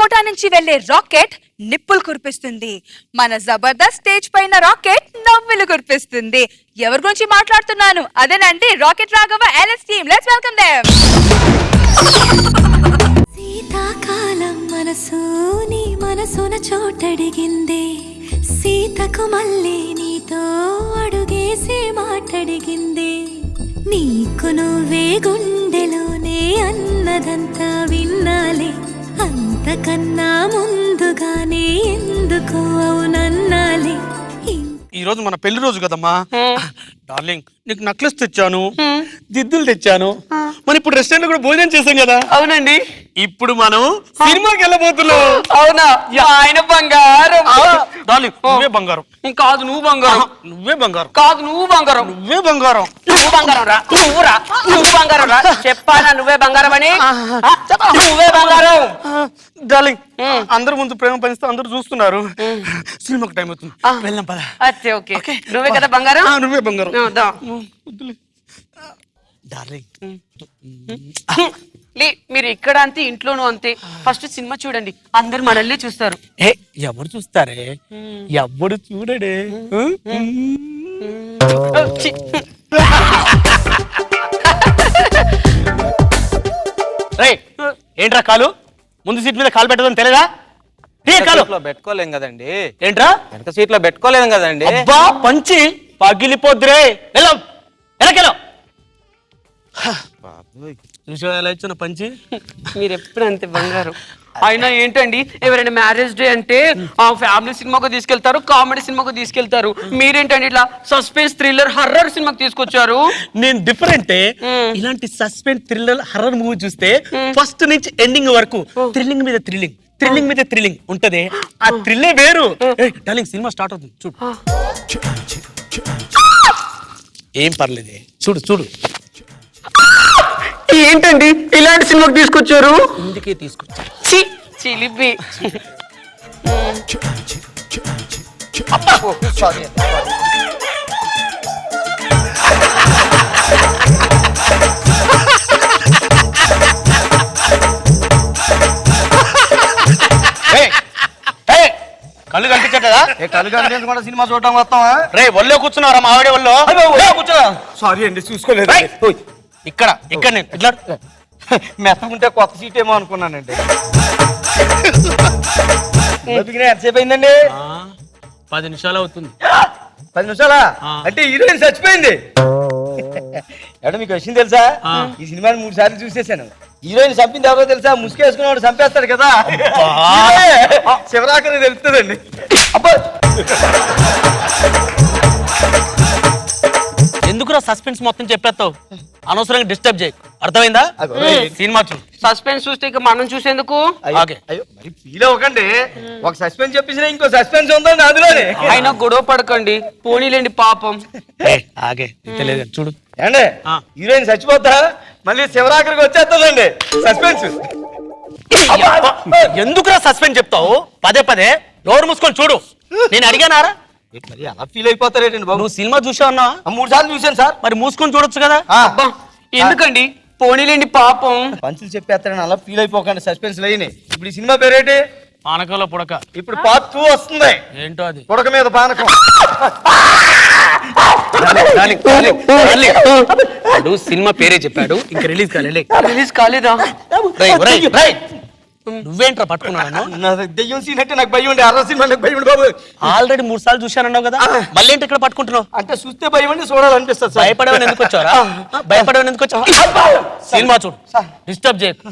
Quota నుంచి వెళ్లే rocket నిప్పులు కురిపిస్తుంది. మన జబర్దస్త్ స్టేజ్ పైన రాకెట్ నవ్వులు కురిపిస్తుంది. ఎవరి గురించి మాట్లాడుతున్నాను? అదేనండి rocket Raghava LS team. Let's welcome them. సీతాకాలం మనసు నీ మనసున చోటడిగిందే, సీతకు మళ్ళీ నీతో అడుగేసి మాటడిగిందే, నీకు నువ్వే గుండెలోనే అన్నదంతా విన్నాలే, అంతకన్నా ముందుగానే ఎందుకు అవునన్నాలే. ఈ రోజు మన పెళ్లి రోజు కదమ్మా డార్లింగ్, నీకు నక్లెస్ తెచ్చాను, దిద్దులు తెచ్చాను. మనం ఇప్పుడు రెస్టారెంట్ లో కూడా భోజనం చేసాం కదా. అవునండి. ఇప్పుడు మనం సినిమాకి వెళ్ళబోతున్నాం. అవునా? ఆయన బంగారం. డార్లింగ్ నువ్వే బంగారం. కాదు నువ్వు బంగారం. నువ్వే బంగారం. కాదు నువ్వు బంగారం. నువ్వే బంగారం. నువ్వు బంగారం రా. నువ్వు బంగారం రా. చెప్పానా నువ్వే బంగారం అని? నువ్వే బంగారం. డార్లింగ్ అందరు ముందు ప్రేమ పంచితే అందరూ చూస్తున్నారు. సినిమాకి టైం అవుతుంది, వెళ్దాం పద. ఓకే నువ్వే కదా బంగారం. నువ్వే బంగారం. మీరు ఇక్కడ అంతే, ఇంట్లోనూ అంతే. ఫస్ట్ సినిమా చూడండి, అందరు మనల్ని చూస్తారు. ఎవరు చూస్తారే? ఎవడు చూడడే. ఏంట్రా కాలు ముందు సీట్ మీద కాలు పెట్టదని తెలియదా? పెట్టుకోలేం కదండి. ఏంట్రా వెనక సీట్ లో పెట్టుకోలేం కదండి. అబ్బా పంచి పగిలిపోద్దురే. ఎలాకెళ్ళం చూసా ఎలా ఇచ్చిన పంచి. మీరు ఎప్పుడు అంతే బంగారం. అయినా ఏంటండి, ఎవరైనా మ్యారేజ్ డే అంటే ఆ ఫ్యామిలీ సినిమాకు తీసుకెళ్తారు, కామెడీ సినిమాకు తీసుకెళ్తారు. మీరేంటండి ఇట్లా సస్పెన్స్ థ్రిల్లర్ హర్రర్ సినిమాకి తీసుకొచ్చారు? నేను డిఫరెంట్. ఇలాంటి సస్పెన్స్ థ్రిల్లర్ హర్రర్ మూవీ చూస్తే ఫస్ట్ నుంచి ఎండింగ్ వరకు థ్రిల్లింగ్ మీద థ్రిల్లింగ్, థ్రిల్లింగ్ మీద థ్రిల్లింగ్ ఉంటది. ఆ థ్రిల్లే వేరు. డార్లింగ్ సినిమా స్టార్ట్ అవుతుంది చూడు. ఏం పర్లేదే, చూడు చూడు. ఏంటండి ఇలాంటి సినిమాకి తీసుకొచ్చారు? ఇందుకే తీసుకొచ్చా. చిలిపి. కళ్ళు కనిపించట్లేదా? కళ్ళు కనిపించకుండా సినిమా చూడటం వస్తావా? రే ఒళ్ళో కూర్చున్నారా? మా ఆవిడే ఒళ్ళో కూర్చోదా? సారీ అండి, చూసుకోలేదు. ఇక్కడ ఇక్కడ నేను ఇట్లా మెత్తకుంటే కొత్త సీట్ ఏమో అనుకున్నానండి. ఎంతసేపు అయిందండి? 10 నిమిషాలు అవుతుంది. 10 నిమిషాలా? అంటే హీరోయిన్ చచ్చిపోయింది. అంటే మీకు విషయం తెలుసా? ఈ సినిమాని 3 సార్లు చూసేసాను. హీరోయిన్ చంపింది ఎవరో తెలుసా? ముసుకేసుకున్నవాడు చంపేస్తాడు కదా, శివరాకరి తెలుస్తుందండి. అబ్బా ఎందుకురా సస్పెన్స్ మొత్తం చెప్పేస్తావు? అనవసరంగా డిస్టర్బ్ చేయకు, అర్థమైందా? సినిమా చూ. సస్పెన్స్ చూస్తే ఇక మనం చూసేందుకు? అయ్యో మరి ఫీల్ అవ్వకండి. ఒక సస్పెన్స్ చెప్పేసిన ఇంకో సస్పెన్స్ ఉందండి అందులోనే. అయినా గొడవ పడకండి, పోనీలేండి పాపం. ఆగే తెలియదు చూడు. ఏండి హీరోయిన్ చచ్చిపోతా మళ్ళీ శివరాకరికి వచ్చేస్తుందండి సస్పెన్స్. ఎందుకురా సస్పెన్స్ చెప్తావు? పదే పదే నోరు మూసుకొని చూడు. నేను అడిగానారా? మరి అలా ఫీల్ అయిపోతారేంటి బాబు? నువ్వు సినిమా చూసావన్నా? 3 సార్లు చూసాను సార్. మరి మూసుకొని చూడొచ్చు కదా. అబ్బా ఎందుకండి, పోనీలేండి పాపం. పంచులు చెప్పేస్తారని అలా ఫీల్ అయిపోకండి. సస్పెన్స్ లేని ఇప్పుడు ఈ సినిమా పేరేంటి? పానకంలో పుడక. ఇప్పుడు పార్ట్ 2 వస్తుంది. ఏంటో అది? పుడక మీద పానకం. సినిమా పేరే చెప్పాడు, ఇంకా రిలీజ్ కాలే. రిలీజ్ కాలేదా? నువ్వేంట్రా పట్టుకున్నాను? దెయ్యం సీన్ అంటే నాకు భయం ఉండే, అర్ర సినిమా నాకు భయం ఉండే బాబు. ఆల్రెడీ 3 సార్లు చూశానన్నావు కదా, మళ్ళీ ఏంటి ఇక్కడ పట్టుకుంటున్నావు? అంటే చూస్తే భయం అండి, చూడాలనిపిస్తుంది. భయపడవని ఎందుకు వచ్చావరా? భయపడవని ఎందుకు వచ్చావు? సినిమా చూడు, డిస్టర్బ్ చేయకు.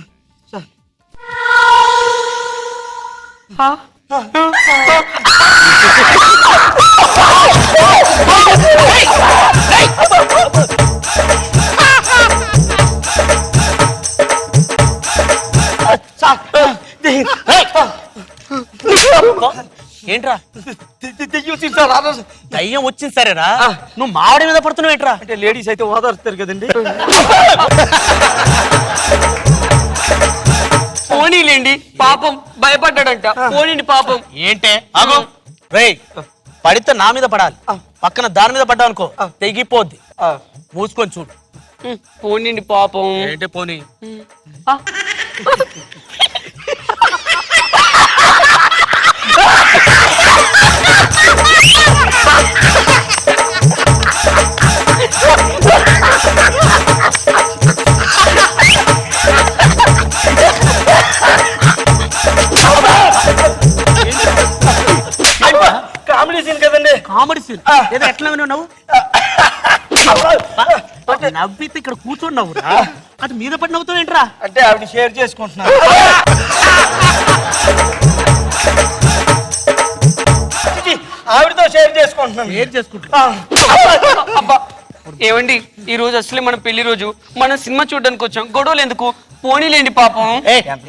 ఏంట్రా దయ్యం వచ్చింది సరేరా, నువ్వు మావిడి మీద పడుతున్నావు ఏంట్రా? అంటే లేడీస్ అయితే ఓదారుస్తారు కదండి. పోనీలేండి పాపం, భయపడ్డాడంట. పోనీండి పాపం. ఏంటే ఆగో రేయ్, పడితే నా మీద పడాలి, పక్కన దాని మీద పడ్డావు అనుకో తెగిపోద్ది. మూసుకొని చూడు. పోనీండి పాపం. ఏంటే పోనీ? కామెడీ సీన్ ఏదో ఎట్లా నవ్వు నవ్వితే ఇక్కడ కూర్చొని నవ్వురా అది మీద పడి నవ్వుతావు ఏంట్రా అంటే ఆవిడ షేర్ చేసుకుంటున్నాను. ఆవిడతో షేర్ చేసుకుంటున్నాను. ఏం చేసుకుంటా అబ్బా ఏమండి ఈ రోజు అసలే మన పెళ్లి రోజు మనం సినిమా చూడడానికి వచ్చాం, గొడవలు ఎందుకు, పోనీలేండి పాపం.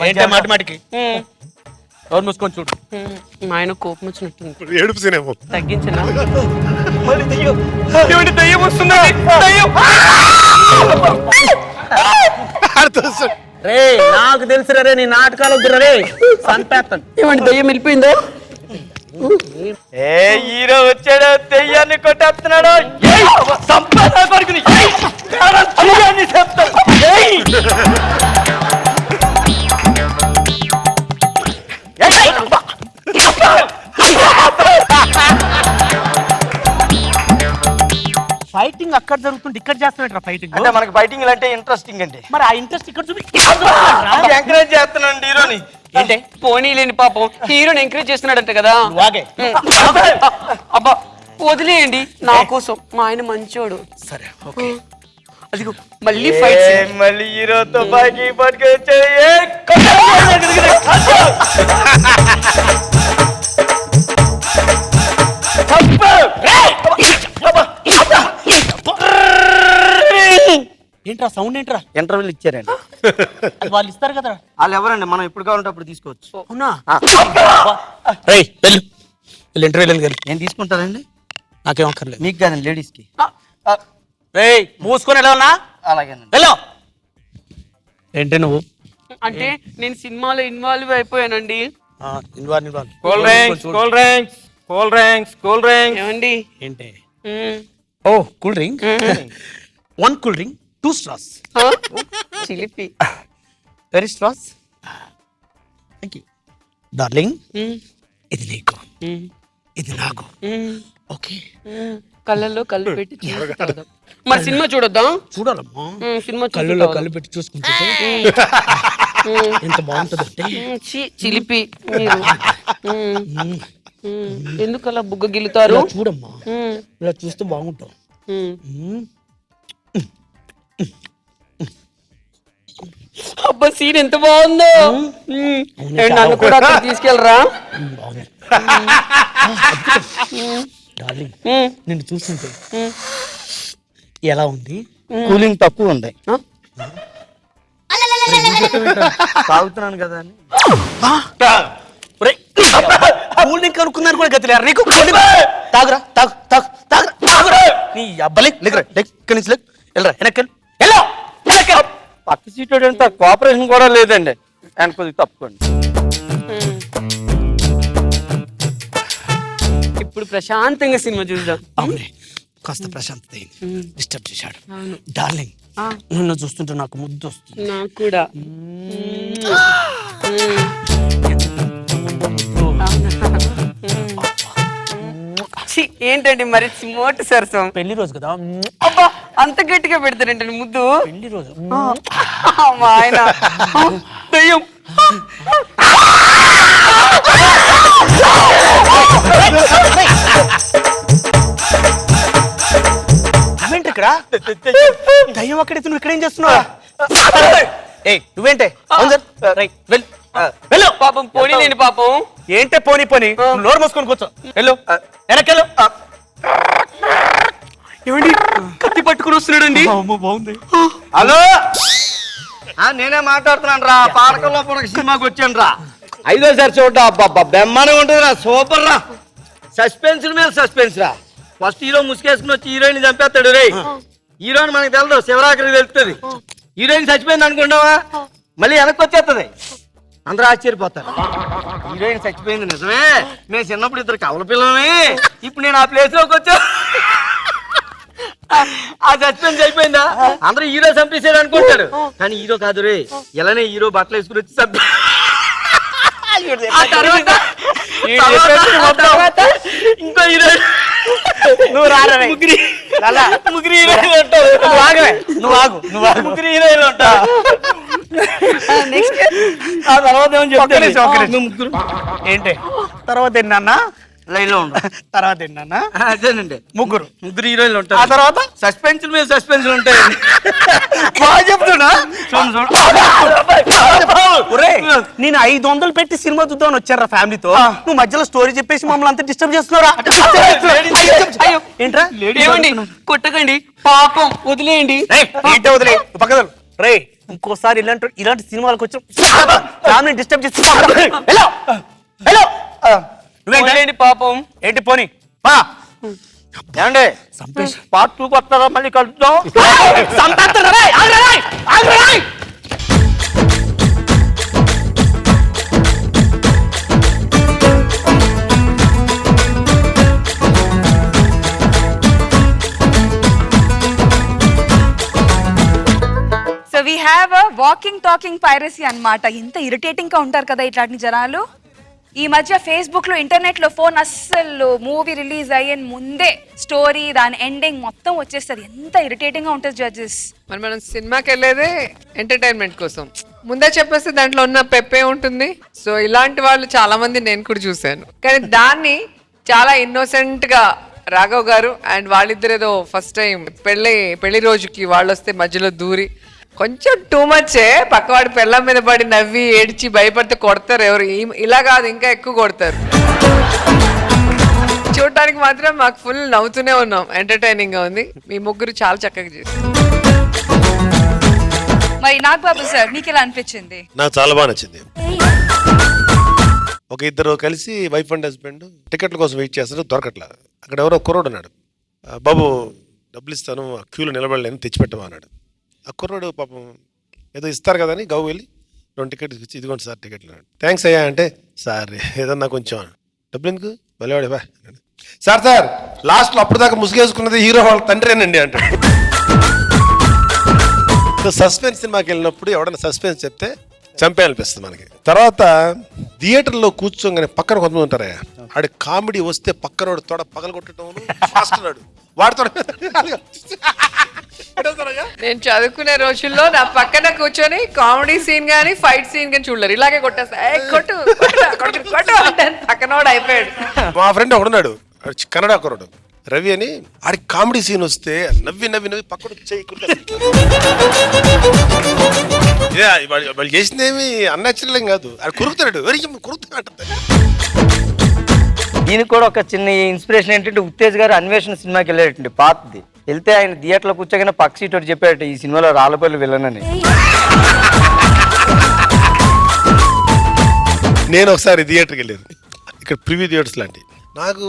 ఏంటే మాటిమాటికి ఉమ్, ఎవరు మూసుకొని చూడు. మా ఆయన కోపం వచ్చినట్టుంది, ఏడుపు సినేమో. తగ్గించనా? మళ్ళీ దెయ్యం. ఏమండి దయ్యం వస్తుందండి, దయ్యం. రే నాకు తెలుసు రే నీ నాటకాలు వద్దురా రే సంపేస్తాను. ఏమండి దయ్యం వెళ్ళిపోయిందా? ఏ హీరో వచ్చాడు, దెయ్యాన్ని కొట్టేస్తున్నాడు. సంపాదన కొడుకుని దెయ్యాన్ని చెప్తాడు. ఫైటింగ్ అక్కడ జరుగుతుంది ఇక్కడ చేస్తున్నట్రా ఫైటింగ్ అంటే మనకి ఫైటింగ్ అంటే ఇంట్రెస్టింగ్ అండి. మరి ఆ ఇంట్రెస్ట్ ఇక్కడ చూపి ఎంకరేజ్ చేస్తున్నాను హీరోని. ఏంటే పోనీలేండి పాపం, హీరోని ఎంకరేజ్ చేస్తున్నాడంట కదా. వాగే అబ్బా వదిలేయండి నా కోసం, మా ఆయన మంచోడు. సరే ఓకే అదిగో మళ్ళీ ఫైట్ ఏ మళ్ళీ హీరోతో బాకి పట్టుకొని వచ్చాడు. ఏ ఏంట్రా సౌండ్ ఏంట్రా ఇంటర్వ్యూలు ఇచ్చారండి. అది వాళ్ళు ఇస్తారు కదరా వాళ్ళు ఎవరండి, మనం ఎప్పుడు కావాలంటే అప్పుడు తీసుకోవచ్చు. అవునా రేయ్ వెళ్ళు వెళ్ళు ఇంటర్వ్యూ వెళ్ళి నేను తీసుకుంటానండి. నాకేం అక్కర్లేదు మీకు కాదండి, లేడీస్ కి. రేయ్ మూసుకొని ఎలా ఉన్నా అలాగేనండి. వెళ్ళు ఏంటి నువ్వు అంటే నేను సినిమాలో ఇన్వాల్వ్ అయిపోయానండి. Cool drinks cool drinks cool drinks cool drinks. ఏమండి ఏంటి మ్మ్. Oh cool drink 1 cool drink 2 straws ఆ? చిలిపి. Very straws thank you darling మ్మ్. ఇది నీకు మ్మ్. ఇది నాకు మ్మ్. ఓకే మ్మ్. కళ్ళల్లో కళ్ళు పెట్టి చూసి తాగుదాం. మరి సినిమా చూడొద్దాం. చూడాలమ్మా సినిమా చూసి కళ్ళులో తాగుదాం. కళ్ళు పెట్టి చూసుకుంటే ఎంత బాగుంటుంది అంటే చిలిపి మీరు. మ్మ్. ఎందుకు అలా బుగ్గ గిల్లుతారు? ఇలా చూడమ్మా మ్మ్. ఇలా చూస్తే బాగుంటావు మ్మ్. అబ్బా సీన్ ఎంత బాగుందో. మ్మ్. ఏమండి, నన్ను కూడా అక్కడ తీసుకెళ్ళరా? బాగుంది డార్లింగ్ మ్మ్. నిన్ను చూస్తుంటే మ్మ్. ఎలా ఉంది కూలింగ్ తక్కువ ఉంది. ఆ? తాగుతున్నాను కదా అని. కూల్ డ్రింక్ అనుకున్నాను కూడా గతి లేరు నీకు తాగురా తాగు తాగు తాగురా తాగురా నీ అబ్బలే లేకరా ఇక్కడి నుంచి లేకు వెళ్ళరా వెనక్కి వెళ్ళు పక్క సీట్ అంత కోఆపరేషన్ కూడా లేదండి. ఆయన కొద్దిగా తప్పుకోండి. ఇప్పుడు ప్రశాంతంగా సినిమా చూద్దాం. అవునే కాస్త ప్రశాంతత అయింది డిస్టర్బ్ చేశాడు డార్లింగ్ నిన్ను చూస్తుంటే నాకు ముద్దు వస్తుంది నాకు కూడా. ఛీ, ఏంటండి మరి మోటు సరసం. పెళ్లి రోజు కదా అబ్బా అంత గట్టిగా పెడతారేంటండి ముద్దు. పెళ్లి రోజు మా ఆయన దయ్యం. నువ్వేంటి ఇక్కడ దయ్యం అక్కడైతే నువ్వు ఇక్కడ ఏం చేస్తున్నావు ఏ నువ్వేంటే అవును సార్ రైట్ వెళ్ళు వెళ్ళు పాపం పోనీలేండి పాపం. ఏంటే పోనీ పోనీ నోరు మూసుకొని కూర్చో వెళ్ళు వెనకెళ్ళు ఏమండి కత్తి పట్టుకుని వస్తున్నాడండి. బాగుంది హలో నేనే మాట్లాడుతున్నాను రా. పాడకల్లో పొడక సినిమాకి వచ్చాను రా. 5వ చూడ్డా అబ్బా బెమ్మనే ఉంటుంది రా. సూపర్ రా. సస్పెన్స్ మీద సస్పెన్స్ రా. ఫస్ట్ హీరో ముసుకేసుకుని వచ్చి హీరోయిన్ చంపేస్తాడు రే. హీరోయిన్ మనకు తెలదు, శివరాత్రికి తెలుస్తుంది. హీరోయిన్ చచ్చిపోయింది అనుకుంటావా, మళ్ళీ వెనక్కి వచ్చేస్తుంది. అందరూ ఆశ్చర్యపోతారు. హీరోయిన్ చచ్చిపోయింది నిజమే, మేము చిన్నప్పుడు 2 కవల పిల్లలమే. ఇప్పుడు నేను ఆ ప్లేస్ లోకి వచ్చా. ఆ సస్పెన్స్ అయిపోయిందా, అందరూ హీరో చంపేసాడు అనుకుంటాడు. కానీ హీరో కాదు రే. ఇలానే హీరో బట్టలు వేసుకుని వచ్చి చంపి ఇంకో హీరోయిన్ నువ్వు రారా ముగ్గురు హీరోయిన్లు ఉంటారు. నువ్వు ఆగు ముగ్గురు హీరోయిన్లు ఉంటారు. ఆ తర్వాత ఏమని చెప్తాను. ఏంటి తర్వాత ఏంటన్నా లైన్ లో ఉంటాం. తర్వాత ఏంటన్నా అదేనండి, ముగ్గురు హీరోయిన్లు ఆ ఉంటారు. తర్వాత సస్పెన్స్ మీద సస్పెన్స్ ఉంటాయండి. బాగా చెప్తున్నా చూడండి, చూడండి. ఒరేయ్, నేను 500 పెట్టి సినిమా చూద్దామని వచ్చారా ఫ్యామిలీతో, నువ్వు మధ్యలో స్టోరీ చెప్పేసి మమ్మల్ని అంతా డిస్టర్బ్ చేస్తున్నారా? అయ్యో ఏంట్రా ఏమండి కొట్టకండి, పాపం వదిలేయండి. ఏంటో వదిలే పక్కన రే, ఇంకోసారి ఇలాంటి సినిమాలకు వచ్చి ఫ్యామిలీ డిస్టర్బ్ చేసి హలో హలో వదిలేయండి పాపం. ఏంటి పోనీ ఏమండి పార్ట్ 2 వస్తారా? మళ్ళీ కలుద్దాం. So we have a walking talking piracy అన్నమాట. ఇంత ఇరిటేటింగ్ గా ఉంటారు కదా ఇట్లాంటి జనాలు. ఈ మధ్య ఫేస్బుక్ లో ఇంటర్నెట్ లో ఫోన్ అస్సలు మూవీ రిలీజ్ అయ్యే ముందే స్టోరీ దాని ఎండింగ్ మొత్తం వచ్చేస్తుంది. ఎంత ఇరిటేటింగ్ గా ఉంటుంది జడ్జెస్. మరి మనం సినిమాకి వెళ్ళేదే ఎంటర్టైన్మెంట్ కోసం, ముందే చెప్పేస్తే దాంట్లో ఉన్న పెప్పే ఉంటుంది. సో ఇలాంటి వాళ్ళు చాలా మంది నేను కూడా చూశాను. కానీ దాన్ని చాలా ఇన్నోసెంట్ గా రాఘవ్ గారు అండ్ వాళ్ళిద్దరు ఏదో ఫస్ట్ టైం పెళ్లి రోజుకి వాళ్ళు వస్తే మధ్యలో దూరి కొంచెం టూ మచ్చే, పక్కవాడి పెళ్ళం మీద పడి నవ్వి ఏడ్చి భయపడితే కొడతారు. ఎవరు ఇలా కాదు, ఇంకా ఎక్కువ కొడతారు. చూడటానికి మాత్రం మాకు ఫుల్ నవ్వుతూనే ఉన్నాం, ఎంటర్టైనింగ్ గా ఉంది. మీ ముగ్గురు చాలా చక్కగా చేశారు. మరి నాగబాబు సార్ మీకు ఎలా అనిపించింది? నాకు చాలా బాగా నచ్చింది. ఒక ఇద్దరు కలిసి వైఫ్ అండ్ హస్బెండ్ టికెట్ల కోసం వెయిట్ చేస్తారు, దొరకట్లా. అక్కడ ఎవరో కుర్రోడు ఉన్నాడు, బాబు డబ్బులు ఇస్తాను, ఆ క్యూలో నిలబడలేని తెచ్చిపెట్టమా అన్నాడు. ఆ కుర్రోడు పాపం ఏదో ఇస్తారు కదా అని గవ్వు వెళ్ళి 2 టికెట్లు ఇచ్చి, ఇదిగోండి సార్ టికెట్లు అన్నాడు. థ్యాంక్స్ అయ్యా అంటే, సార్ ఏదన్నా కొంచెం డబ్బులు ఎందుకు వెళ్ళేవాడే బా అన్నాడు. సార్ లాస్ట్లో అప్పుడు దాకా ముసుగేసుకున్నది హీరో వాళ్ళ తండ్రేనండి అంటాడు. సస్పెన్స్ సినిమాకి వెళ్ళినప్పుడు ఎవడన్నా సస్పెన్స్ చెప్తే చంపేయాలనిపిస్తుంది మనకి. తర్వాత థియేటర్లో కూర్చోగానే పక్కన కొంతమంది ఉంటారా, ఆడి కామెడీ వస్తే పక్కనోడు తోడ పగలగొట్టడం ఫాస్ట్ ఉన్నాడు వాడితో. నేను చదువుకునే రోజుల్లో నా పక్కన కూర్చొని కామెడీ సీన్ గానీ ఫైట్ సీన్ గానీ చూడలేరు, ఇలాగే కొట్టేస్తా. కొట్టు కొట్టు అంటే పక్కనోడు అయిపోయాడు. మా ఫ్రెండ్ ఒకడున్నాడు, కన్నడ కుర్రాడు రవి అని, ఆడి కామెడీ సీన్ వస్తే నవ్వి నవ్వి నవ్వి పక్కన చేయకుండా వాళ్ళు చేసింది ఏమి అన్యాచురల్ ఏం కాదు, ఆడు కురుకుతాడు కురుకుతాడు. దీనికి కూడా ఒక చిన్న ఇన్స్పిరేషన్ ఏంటంటే, ఉత్తేజ్ గారు అన్వేషణ సినిమాకి వెళ్ళారండి పాతది. వెళ్తే ఆయన థియేటర్లో కూర్చోగానే పక్క సీట్ ఒకటి చెప్పారట, ఈ సినిమాలో రాళ్ళపల్లి విలన్ అని. నేను ఒకసారి థియేటర్కి వెళ్ళాను, ఇక్కడ ప్రివ్యూ థియేటర్స్ లాంటి. నాకు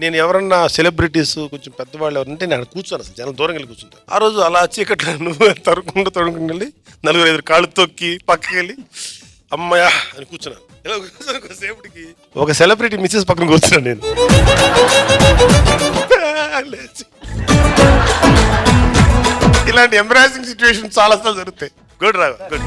నేను ఎవరన్నా సెలబ్రిటీస్ కొంచెం పెద్దవాళ్ళు ఎవరంటే నేను అక్కడ కూర్చోను, అసలు జనం దూరం వెళ్ళి కూర్చుంటాను. ఆ రోజు అలా చీకట్లో నువ్వు తరుముకుంటూ వెళ్ళి 4-5 కాళ్ళు తొక్కి పక్కకి వెళ్ళి అమ్మయ్యా అని కూర్చున్నాను. ఇలా కూర్చొని సేపటికి ఒక సెలబ్రిటీ మిస్సెస్ పక్కన కూర్చున్నాను నేను. ఇలాంటి ఎంబరాసింగ్ సిచ్యువేషన్ చాలా సార్లు జరుగుతాయి. గుడ్ రా గుడ్.